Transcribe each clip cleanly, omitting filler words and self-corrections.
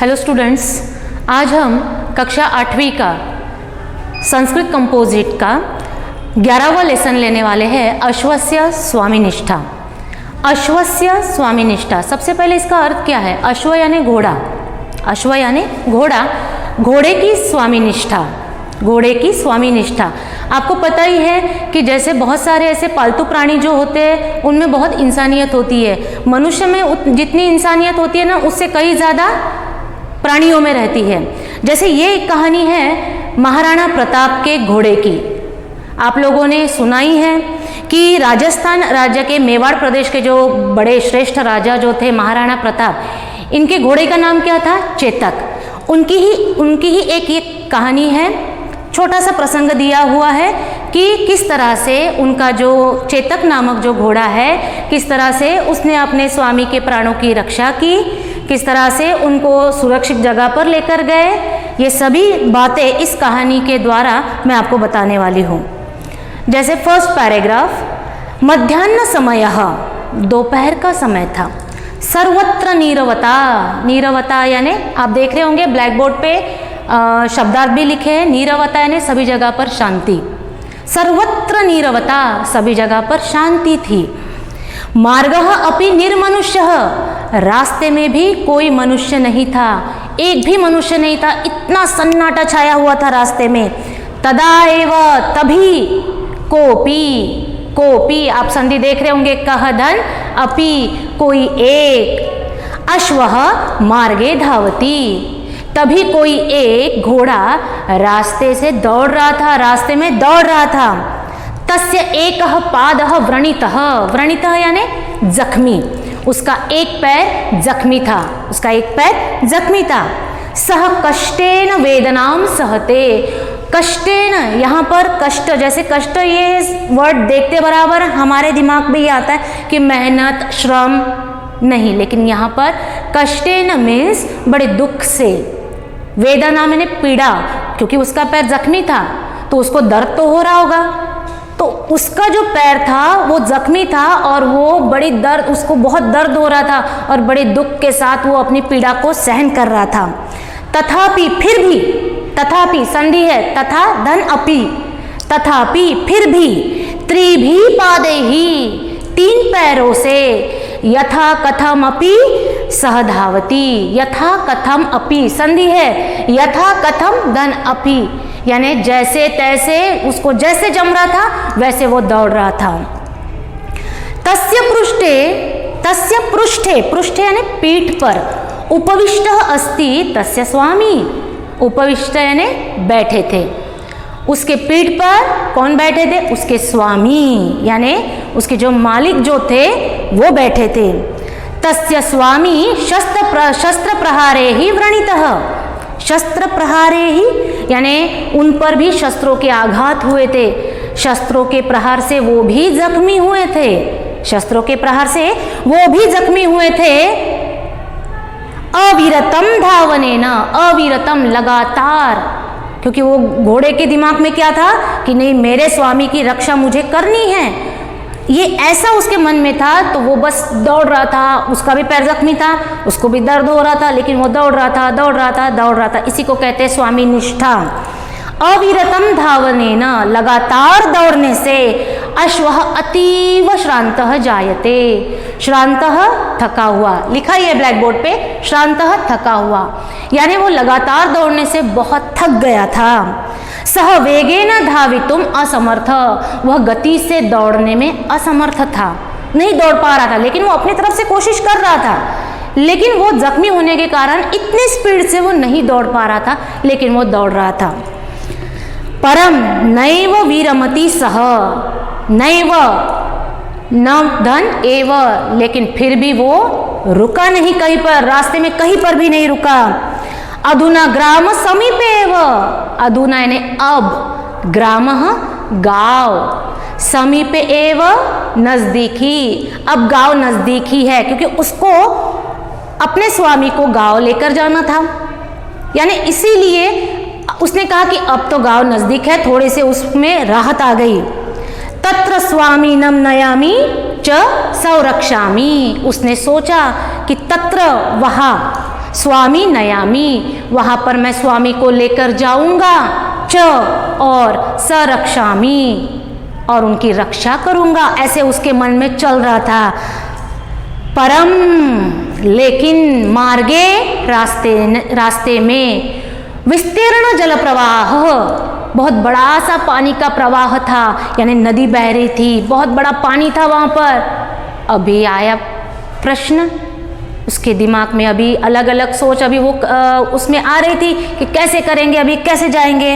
Hello students, आज हम कक्षा 8वीं का संस्कृत कंपोजिट का 11वां लेसन लेने वाले हैं, अश्वस्य स्वामिनिष्ठा। अश्वस्य स्वामिनिष्ठा, सबसे पहले इसका अर्थ क्या है? अश्व यानी घोड़ा, अश्व यानी घोड़ा, घोड़े की स्वामिनिष्ठा, घोड़े की स्वामिनिष्ठा। आपको पता ही है कि जैसे बहुत सारे ऐसे पालतू प्राणी जो होते हैं उनमें बहुत इंसानियत होती है। मनुष्य में जितनी इंसानियत होती है ना, उससे कहीं ज़्यादा प्राणियों में रहती है। जैसे ये एक कहानी है महाराणा प्रताप के घोड़े की। आप लोगों ने सुना ही है कि राजस्थान राज्य के मेवाड़ प्रदेश के जो बड़े श्रेष्ठ राजा जो थे महाराणा प्रताप, इनके घोड़े का नाम क्या था? चेतक। उनकी ही एक कहानी है, छोटा सा प्रसंग दिया हुआ है कि किस तरह से उनका जो चेतक नामक जो घोड़ा है, किस तरह से उसने अपने स्वामी के प्राणों की रक्षा की, किस तरह से उनको सुरक्षित जगह पर लेकर गए। ये सभी बातें इस कहानी के द्वारा मैं आपको बताने वाली हूँ। जैसे फर्स्ट पैराग्राफ, मध्याह्न समय, दोपहर का समय था। सर्वत्र नीरवता, नीरवता यानी आप देख रहे होंगे ब्लैक बोर्ड पे शब्दार्थ भी लिखे हैं। नीरवता यानी सभी जगह पर शांति। सर्वत्र नीरवता, सभी जगह पर शांति थी। मार्गः अपि निर्मनुष्यः, रास्ते में भी कोई मनुष्य नहीं था, एक भी मनुष्य नहीं था, इतना सन्नाटा छाया हुआ था रास्ते में। तदा एव, तभी, कोपी, आप संधि देख रहे होंगे, कह धन अपि, कोई एक। अश्वः मार्गे धावति, तभी कोई एक घोड़ा रास्ते से दौड़ रहा था, रास्ते में दौड़ रहा था। तस्य एकः पादः व्रणितः, व्रणितः यानी जख्मी, उसका एक पैर जख्मी था, उसका एक पैर जख्मी था। सह कष्टेन वेदनाम सहते, कष्टेन, यहाँ पर कष्ट, जैसे कष्ट ये वर्ड देखते बराबर हमारे दिमाग में ये आता है कि मेहनत, श्रम नहीं, लेकिन यहाँ पर कष्टेन मीन्स बड़े दुख से, वेदना मैंने पीड़ा, क्योंकि उसका पैर जख्मी था तो उसको दर्द तो हो रहा होगा, तो उसका जो पैर था वो जख्मी था और वो बड़ी दर्द, उसको बहुत दर्द हो रहा था और बड़े दुख के साथ वो अपनी पीड़ा को सहन कर रहा था। तथापि, फिर भी, तथापि संधि है, तथा धन अपि, तथापि फिर भी, त्रिभी पादैहि, तीन पैरों से, यथा कथम अपि सह धावति, यथा कथम अपि संधि है, यथा कथम धन अपि यानी जैसे तैसे, उसको जैसे जम रहा था वैसे वो दौड़ रहा था। तस्य पृष्ठे, पृष्ठे यानी पीठ पर, उपविष्टः अस्ति तस्य स्वामी, उपविष्ट यानी बैठे थे, उसके पीठ पर कौन बैठे थे? उसके स्वामी, यानी उसके जो मालिक जो थे वो बैठे थे। तस्य स्वामी शस्त्र प्रहारे ही व्रणितः, शस्त्र प्रहारे ही यानी उन पर भी शस्त्रों के आघात हुए थे, शस्त्रों के प्रहार से वो भी जख्मी हुए थे, शस्त्रों के प्रहार से वो भी जख्मी हुए थे। अविरतम धावनेन, अविरतम लगातार, क्योंकि वो घोड़े के दिमाग में क्या था कि नहीं, मेरे स्वामी की रक्षा मुझे करनी है, ये ऐसा उसके मन में था, तो वो बस दौड़ रहा था। उसका भी पैर जख्मी था, उसको भी दर्द हो रहा था, लेकिन वो दौड़ रहा था, दौड़ रहा था, दौड़ रहा था। इसी को कहते हैं स्वामी निष्ठा। अविरतम धावनेन, लगातार दौड़ने से, अश्वः अतीव श्रान्तः जायते, श्रान्तः थका हुआ, लिखा ही है ब्लैक बोर्ड पे, श्रान्तः थका हुआ, यानी वो लगातार दौड़ने से बहुत थक गया था। सह वेगेन धावितुम असमर्थ, वह गति से दौड़ने में असमर्थ था, नहीं दौड़ पा रहा था, लेकिन वो अपनी तरफ से कोशिश कर रहा था, लेकिन वो जख्मी होने के कारण इतनी स्पीड से वो नहीं दौड़ पा रहा था, लेकिन वो दौड़ रहा था। परम नैव विरमति सह, नैव न धन एव, लेकिन फिर भी वो रुका नहीं कहीं पर, रास्ते में कहीं पर भी नहीं रुका। अधुना ग्राम समीपे एव, अधुना यानी अब, ग्रामः गांव, समीपे एव नजदीकी, अब गांव नजदीकी है, क्योंकि उसको अपने स्वामी को गांव लेकर जाना था, यानी इसीलिए उसने कहा कि अब तो गांव नजदीक है, थोड़े से उसमें राहत आ गई। तत्र स्वामीनम नयामि च संरक्षामि, उसने सोचा कि तत्र, वहाँ, स्वामी नयामी, वहाँ पर मैं स्वामी को लेकर जाऊँगा, च और सरक्षामी, और उनकी रक्षा करूँगा, ऐसे उसके मन में चल रहा था। परम, लेकिन मार्गे, रास्ते में, विस्तीर्ण जल प्रवाह, बहुत बड़ा सा पानी का प्रवाह था, यानी नदी बह रही थी, बहुत बड़ा पानी था वहाँ पर। अभी आया प्रश्न उसके दिमाग में, अभी अलग अलग सोच अभी वो उसमें आ रही थी कि कैसे करेंगे, अभी कैसे जाएंगे।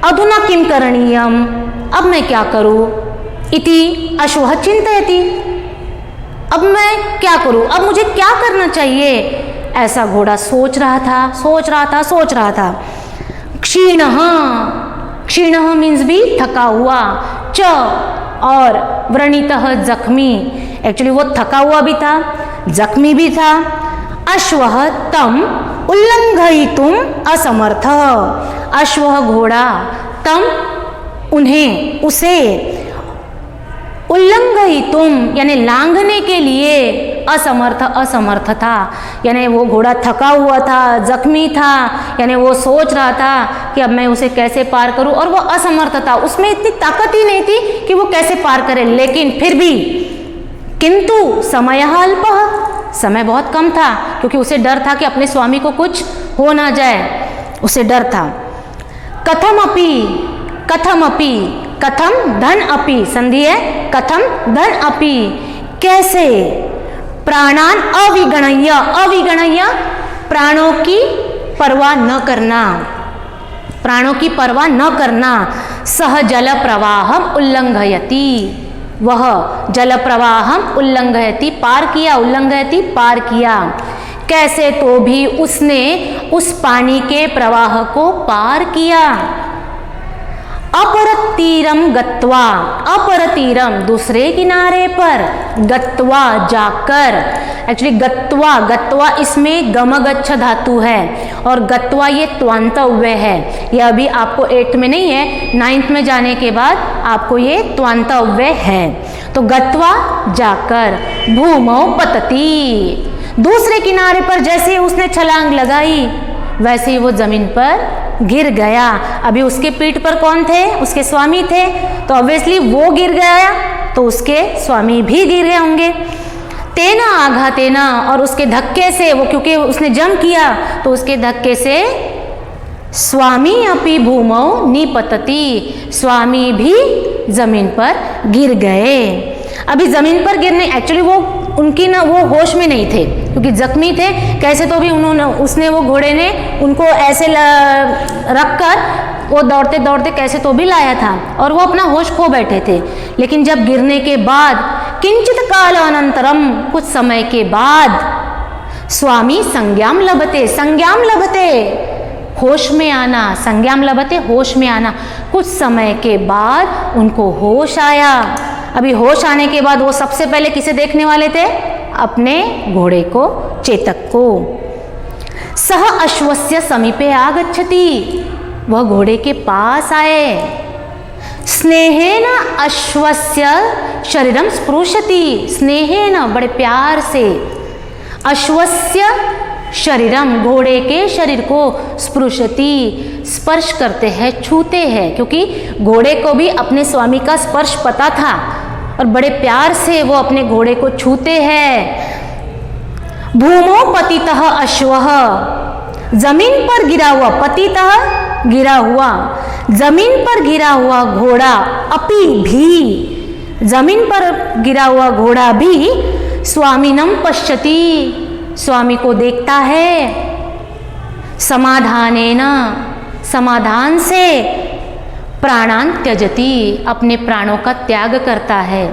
अधुना किम करणीयम, अब मैं क्या करूँ, इति अश्वः चिंतयति, अब मैं क्या करूँ, अब मुझे क्या करना चाहिए, ऐसा घोड़ा सोच रहा था। क्षीणः, क्षीणः मीन्स भी थका हुआ, च और व्रणितः जख्मी, एक्चुअली वो थका हुआ भी था, जख्मी भी था। अश्वः तम उल्लंघयितुम असमर्थ, अश्वः घोड़ा, तम उन्हें, उसे, उल्लंघयितुम यानी लांघने के लिए, असमर्थ था, यानी वो घोड़ा थका हुआ था, जख्मी था, यानी वो सोच रहा था कि अब मैं उसे कैसे पार करूं, और वो असमर्थ था, उसमें इतनी ताकत ही नहीं थी कि वो कैसे पार करे। लेकिन फिर भी, किंतु समयः अल्पः, समय बहुत कम था, क्योंकि उसे डर था कि अपने स्वामी को कुछ हो ना जाए, उसे डर था। कथमपि, कथम धन अपि, संधि है, कथम धन अपि, कैसे, प्राणान अविगणय्य, अविगणय्य प्राणों की परवाह न करना, प्राणों की परवाह न करना। सह जल प्रवाहम उल्लंघयति, वह जल प्रवाहम उल्लंघयति, पार किया, उल्लंघयति पार किया, कैसे तो भी उसने उस पानी के प्रवाह को पार किया। अपरतीरम गत्वा, अपरतीरम दूसरे किनारे पर, गत्वा जाकर, एक्चुअली गत्वा इसमें गमगच्छ धातु है, और गत्वा ये त्वांत अव्यय है, ये अभी आपको 8th में नहीं है, 9th में जाने के बाद आपको ये त्वांत अव्यय है। तो गत्वा जाकर, भूमौ पतति, दूसरे किनारे पर जैसे उसने छलांग लगाई वैसे ही वो जमीन पर गिर गया। अभी उसके पीठ पर कौन थे, उसके स्वामी थे, तो ऑब्वियसली वो गिर गया तो उसके स्वामी भी गिर गए होंगे। तेना आघातेना, और उसके धक्के से, वो क्योंकि उसने जंप किया तो उसके धक्के से स्वामी अपि भूमौ निपतति, स्वामी भी जमीन पर गिर गए। अभी जमीन पर गिरने, एक्चुअली वो उनकी ना वो होश में नहीं थे, क्योंकि जख्मी थे, कैसे तो भी उसने वो घोड़े ने उनको ऐसे रखकर वो दौड़ते दौड़ते कैसे तो भी लाया था, और वो अपना होश खो बैठे थे। लेकिन जब गिरने के बाद, किंचित काल अनंतरम, कुछ समय के बाद, स्वामी संज्ञाम लभते, संज्ञाम लभते होश में आना, संज्ञाम लभते होश में आना, कुछ समय के बाद उनको होश आया। अभी होश आने के बाद वो सबसे पहले किसे देखने वाले थे, अपने घोड़े को, चेतक को। सह अश्वस्य समीपे आगच्छति, वह घोड़े के पास आए। स्नेहेन अश्वस्य शरीरम स्पृशति, स्नेहेन बड़े प्यार से, अश्वस्य शरीरम घोड़े के शरीर को, स्पृशति स्पर्श करते हैं, छूते हैं, क्योंकि घोड़े को भी अपने स्वामी का स्पर्श पता था और बड़े प्यार से वो अपने घोड़े को छूते हैं। भूमौ पतितः अश्वः, जमीन पर गिरा हुआ, पतितः गिरा हुआ, जमीन पर गिरा हुआ घोड़ा, अपि भी, जमीन पर गिरा हुआ घोड़ा भी, स्वामिनम पश्यति स्वामी को देखता है, समाधानेन समाधान से, प्राणान त्यजति अपने प्राणों का त्याग करता है,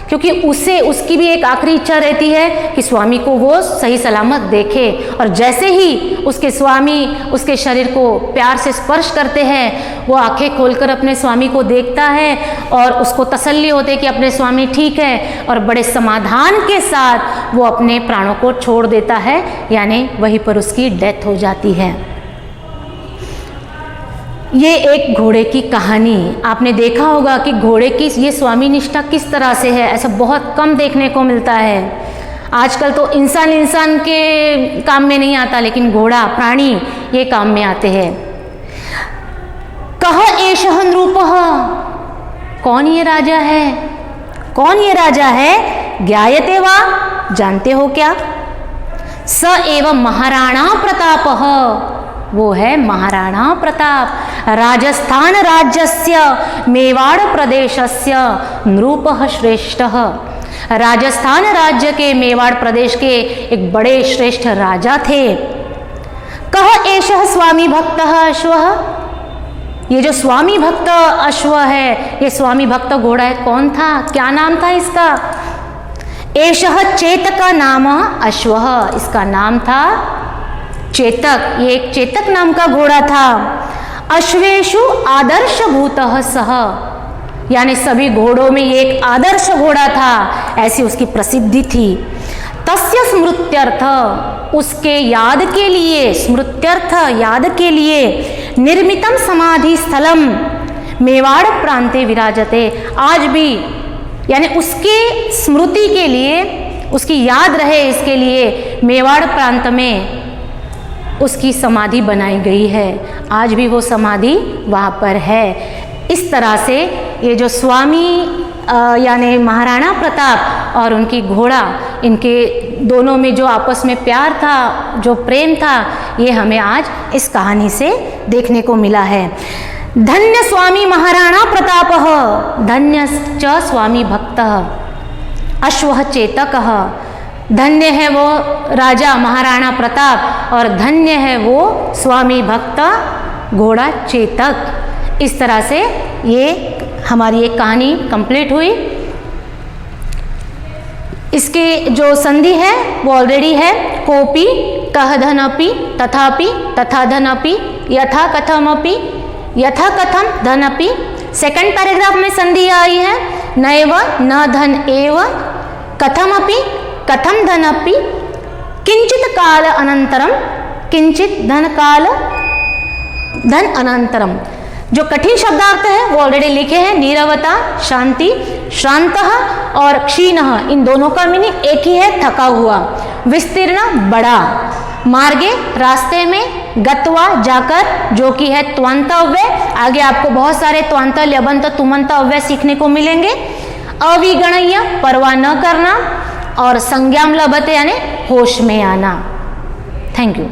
क्योंकि उसे उसकी भी एक आखिरी इच्छा रहती है कि स्वामी को वो सही सलामत देखे। और जैसे ही उसके स्वामी उसके शरीर को प्यार से स्पर्श करते हैं, वो आंखें खोलकर अपने स्वामी को देखता है और उसको तसल्ली होती है कि अपने स्वामी ठीक है, और बड़े समाधान के साथ वो अपने प्राणों को छोड़ देता है, यानी वहीं पर उसकी डेथ हो जाती है। ये एक घोड़े की कहानी, आपने देखा होगा कि घोड़े की ये स्वामी निष्ठा किस तरह से है, ऐसा बहुत कम देखने को मिलता है। आजकल तो इंसान के काम में नहीं आता, लेकिन घोड़ा प्राणी ये काम में आते हैं। कह एषः नृपः, कौन ये राजा है? कौन ये राजा है? ज्ञायते वा, जानते हो क्या? स एव महाराणा प्रतापः, वो है महाराणा प्रताप। राजस्थान राज्यस्य मेवाड़ प्रदेशस्य नृपः श्रेष्ठः, राजस्थान राज्य के मेवाड़ प्रदेश के एक बड़े श्रेष्ठ राजा थे। कह एषः स्वामी भक्तः अश्वः, ये जो स्वामी भक्त अश्व है, ये स्वामी भक्त घोड़ा है, कौन था? क्या नाम था इसका? एषः चेतक नाम अश्वः, इसका नाम था चेतक, ये एक चेतक नाम का घोड़ा था। अश्वेषु आदर्शभूतः सः, यानी सभी घोड़ों में ये एक आदर्श घोड़ा था, ऐसी उसकी प्रसिद्धि थी। तस्य स्मृत्यर्थ, उसके याद के लिए, स्मृत्यर्थ याद के लिए, निर्मितम समाधि स्थलम मेवाड़ प्रांते विराजते, आज भी यानी उसके स्मृति के लिए, उसकी याद रहे इसके लिए मेवाड़ प्रांत में उसकी समाधि बनाई गई है। आज भी वो समाधि वहाँ पर है। इस तरह से ये जो स्वामी यानी महाराणा प्रताप और उनकी घोड़ा, इनके दोनों में जो आपस में प्यार था, जो प्रेम था, ये हमें आज इस कहानी से देखने को मिला है। धन्य स्वामी महाराणा प्रतापः, धन्य च स्वामी भक्तः, अश्वः चेतकः, धन्य है वो राजा महाराणा प्रताप और धन्य है वो स्वामी भक्त घोड़ा चेतक। इस तरह से ये हमारी एक कहानी कंप्लीट हुई। इसके जो संधि है वो ऑलरेडी है, कोपि, कह धनपि, तथापि, तथा धनपि, यथा कथमपि, यथा कथम धनपि। सेकंड पैराग्राफ में संधि आई है, नैव न धन एव, कथमपि, कथम धनपि, किंचित काल अनंतरम, किंचित धन काल धन अनंतरम। जो कठिन शब्दार्थ है वो ऑलरेडी लिखे हैं, नीरवता, शांति, श्रांतः और क्षीणः, इन दोनों का मीनिंग एक ही है, थका हुआ। विस्तीर्ण, बड़ा। मार्गे, रास्ते में। गत्वा, जाकर, जो कि है त्वंत अव्यय। आगे आपको बहुत सारे त्वंत, ल्यबंत, तुमंत अव्यय सीखने को मिलेंगे। अविगणय्य, परवाह न करना। और संज्ञाम लभते यानी होश में आना। Thank you.